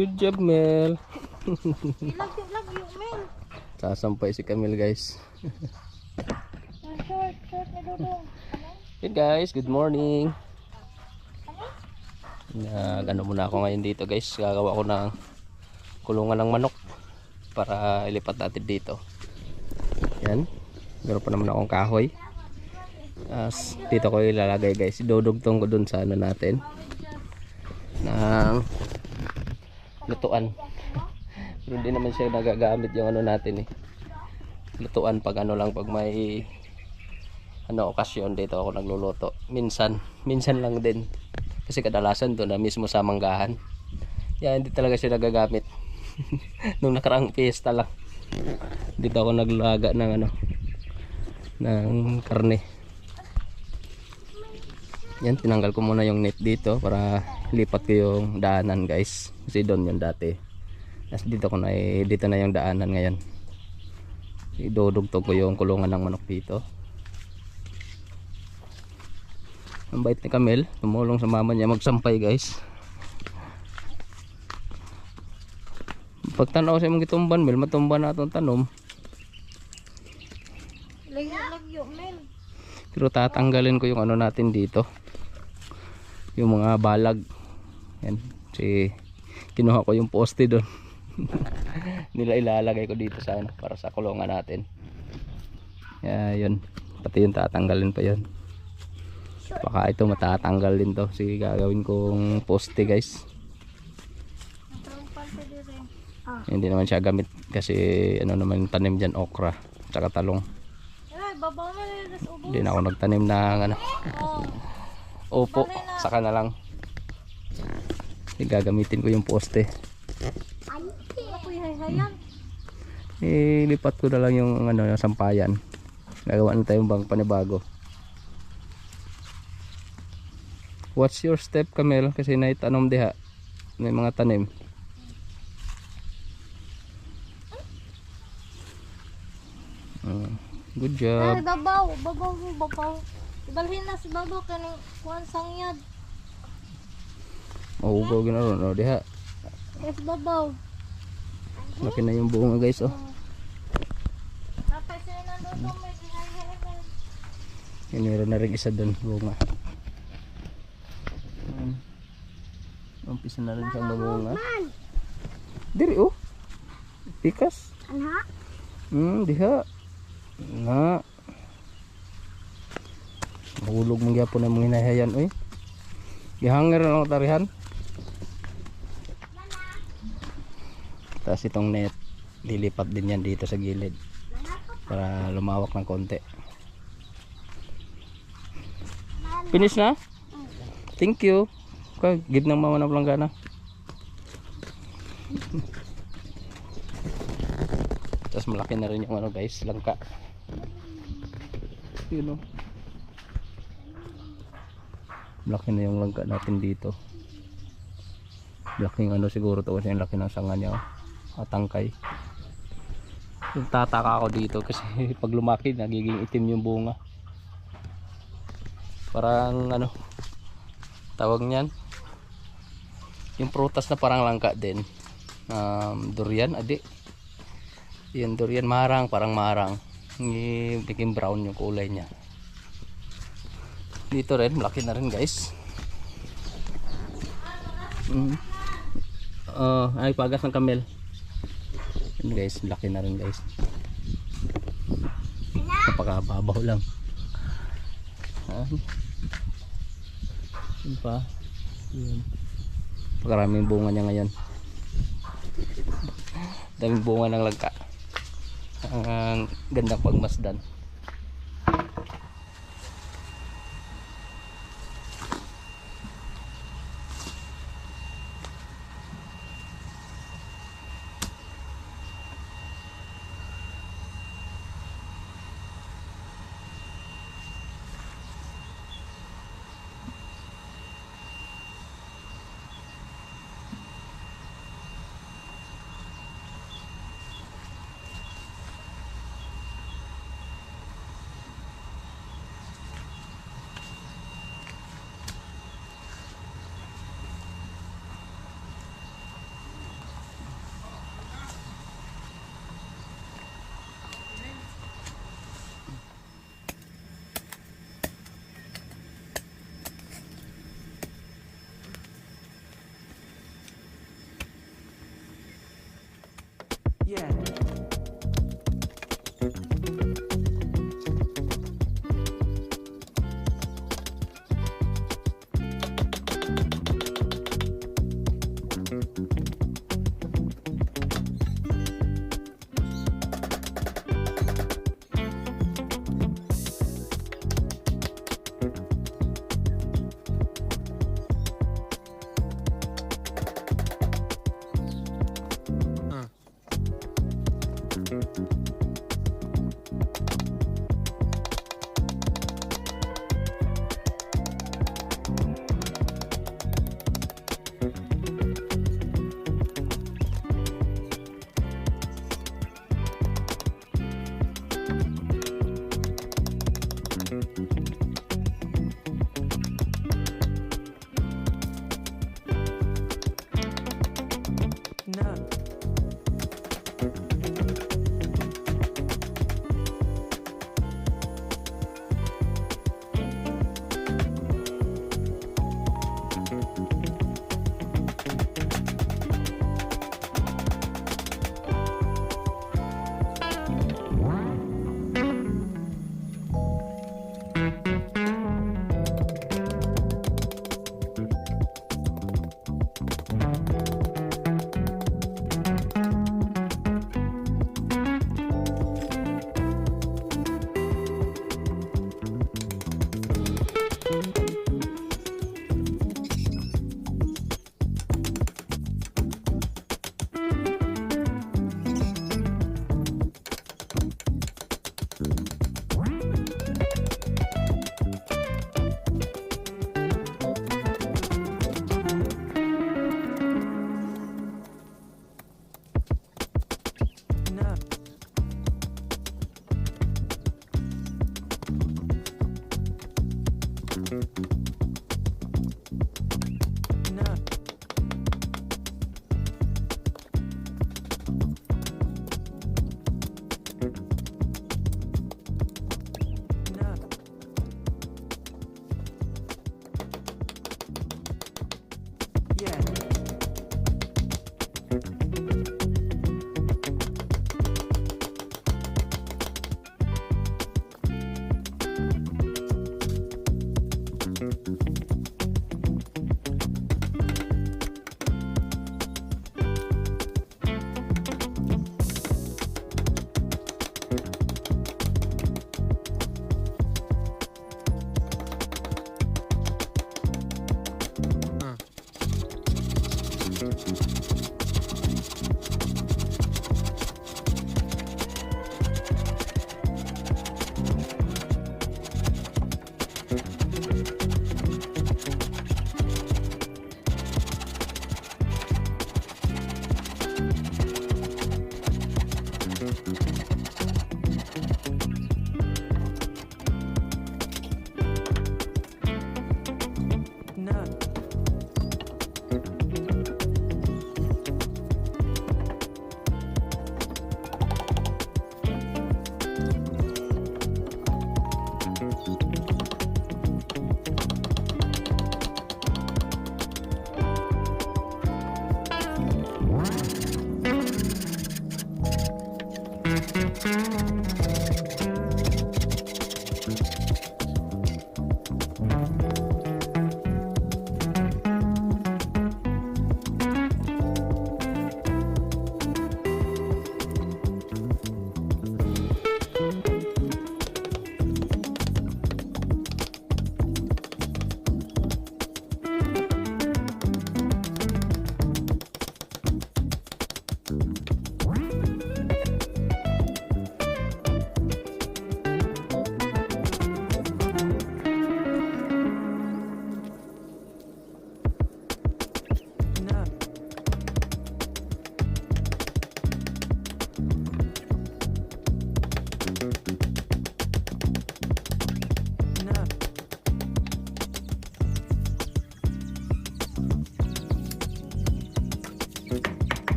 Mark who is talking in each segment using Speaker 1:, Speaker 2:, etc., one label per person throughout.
Speaker 1: Good job, Mel.
Speaker 2: Love you, Mel.
Speaker 1: Sasampay si Camille, guys.
Speaker 2: Short na dudong.
Speaker 1: Good guys, good morning. Ano muna ako ngayon dito, guys. Gagawa ko ng kulungan ng manok para ilipat natin dito. Yan. Meron pa naman akong kahoy. Dito ko ilalagay, guys. Idudugtong ko dun sa ano natin ng lutuan. Pero hindi naman siya nagagamit yung ano natin eh. Lutuan pag ano lang, pag may ano okasyon dito ako nagluluto. Minsan lang din. Kasi kadalasan doon na mismo sa manggahan. Yan, hindi talaga siya nagagamit. Nung nakaraang fiesta lang. Dito ako naglaga ng ano ng karne. Yan, tinanggal ko muna yung net dito para lipat ko yung daanan, guys. Kasi doon yung dati. Dito na yung daanan ngayon. Idudugtog ko yung kulungan ng manok dito. Ang bait ni Camille, tumulong sa mama niya magsampay, guys. Pagtanaw sa imong gitumban, Mel, matumban na itong tanom.
Speaker 2: Love you, Mel.
Speaker 1: Pero tatanggalin ko yung ano natin dito, yung mga balag. Yan, kinuha ko yung poste doon. Nila ilalagay ko dito sa ano, para sa kulungan natin. Yun, pati yung tatanggalin pa yun. Baka ito matatanggal din to. Sige, gagawin kong poste, guys. Hindi naman siya gamit kasi ano naman tanim dyan, okra tsaka talong. Hindi na ako nagtanim ng ano, opo, saka na lang. Gagamitin ko yung poste. Lipat ko na lang yung ano, yung sampayan. Gagawa na tayong bang panibago. What's your step, Camille? Kasi naitanom diha. May mga tanim. Good job.
Speaker 2: Babaw. Ibalhin na si babaw kaning kuan sangyad.
Speaker 1: Oh, go ginaron no diha.
Speaker 2: Yes, babaw.
Speaker 1: Laki na yung bunga, guys, oh.
Speaker 2: Tapos sila nandun may
Speaker 1: Meron na rin isa doon, bunga. Umpisa na rin siyang mamunga. Diri, oh. Pikas.
Speaker 2: Ana?
Speaker 1: Diha. Na. Mahulog mong gyapon ang mga hinahayan, oy. Gihanger na lang tarihan. Tapos itong net, lilipat din yan dito sa gilid para lumawak ng konti. Finish na? Thank you. Give ng mama ng planggana. Tapos malaki na rin yung ano, guys, langka. Yun, oh. Malaki na yung langka natin dito. Laking ano siguro to kasi yung laki ng sanga niya, oh. Tangkay. Yung tataka ako dito kasi pag lumaki nagiging itim yung bunga. Parang ano tawag niyan, yung prutas na parang langka din. Durian, adi. Yan, durian, marang, parang marang. Naging brown yung kulay niya. Dito rin, malaki na rin, guys. Ay, pagas ng Camille. Yan, guys, malaki na rin, guys. Napakababaw lang. Yun pa. Yun. Pagkaraming bunga niya ngayon. Daming bunga ng langka. Ang gandang pagmasdan.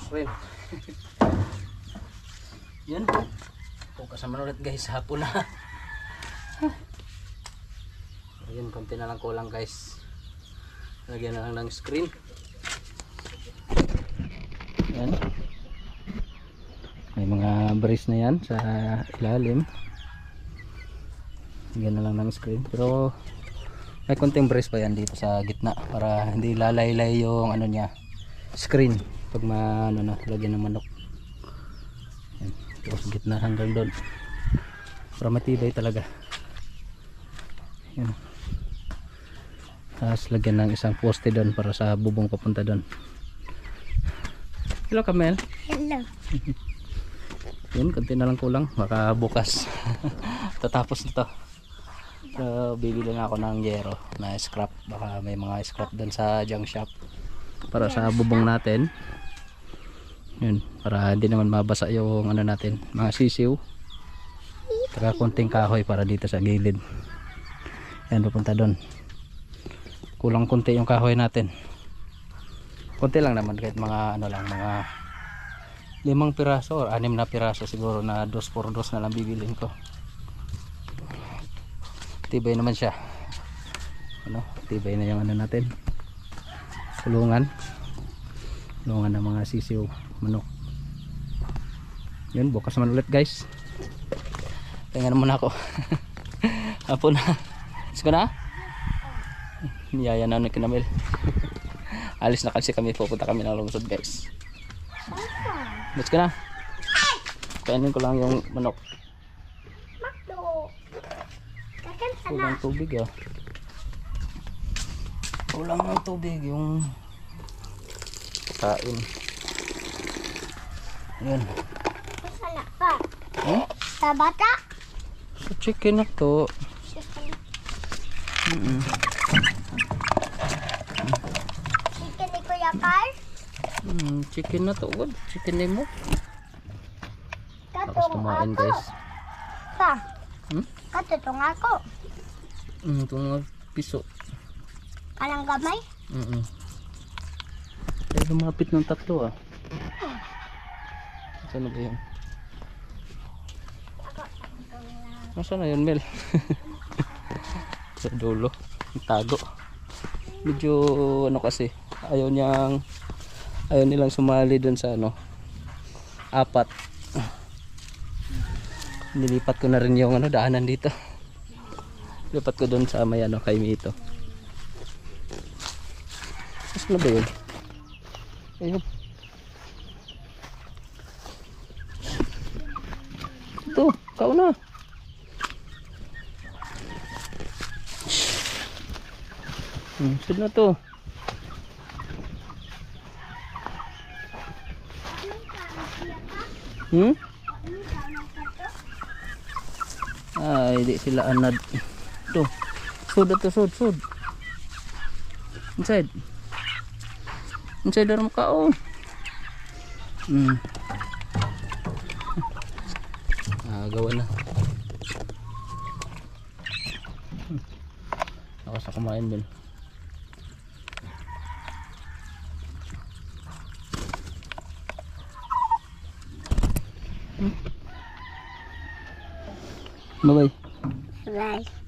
Speaker 1: screen. Yan. Bukas naman ulit guys, hapon na. Ayun, konti na lang kulang guys. Lagyan na lang ng screen. Yan. May mga brace na yan sa ilalim. Lagyan na lang ng screen. Pero may konting brace pa yan dito sa gitna para hindi lalaylay yung ano niya, screen pag ano na, lagyan ng manok. Yan. Tapos gitna hanggang doon para matibay talaga. Yan. Tapos lagyan ng isang poste doon para sa bubong papunta doon. Hello Kamel.
Speaker 2: Hello.
Speaker 1: Yun, konti na lang kulang, baka bukas tatapos nito. So, bibili na ako ng yero na scrap, baka may mga scrap doon sa junk shop para sa bubong natin. Yun, para hindi naman mabasa yung ano natin, mga sisiw. Saka konting kahoy para dito sa gilid. Yan, pupunta doon. Kulang konti yung kahoy natin. Konti lang naman, kahit mga ano lang, mga 5 piraso or 6 na piraso siguro, na 2x2 na lang bibilin ko. Tibay naman siya. Ano, tibay na yung ano natin. Kulungan ng mga sisiw, manok. Yun, bukas naman ulit guys. Tingnan muna ako. Hapon na. Is ko na? Niyaya na ni Kinamil. Alis na kasi kami, pupunta kami ng lungsod guys. Is ko na? Kainin ko lang yung manok. Kulang tubig ah. Kulang ng tubig yung kain. Ayan.
Speaker 2: Sana ka?
Speaker 1: Hmm?
Speaker 2: Sa bata?
Speaker 1: So, chicken na to.
Speaker 2: Chicken. Chicken ni Kuya Carl?
Speaker 1: Chicken na to. What? Chicken na mo. Tapos
Speaker 2: Katong
Speaker 1: kumain
Speaker 2: ako.
Speaker 1: guys.
Speaker 2: Pa?
Speaker 1: Hmm?
Speaker 2: Katong ako.
Speaker 1: Ito mga piso.
Speaker 2: Anong gamay?
Speaker 1: Ay, lumapit ng 3 ah. Saan na ba yun? Nasaan na yun, Mel? Sa dulo. Tago. Medyo ano kasi, ayaw nilang sumali dun sa ano, 4. Nilipat ko na rin yung ano, daanan dito. Lipat ko dun sa may ano, kay Mito. Saan na ba yun? Ayun. Ito, kao na. Saan na to? Ay, di sila anad. Ito. Sud ito, sud. Inside. Inside daram ka oh. Gawa na. Ako sa kumain din. Bye bye.
Speaker 2: Bye.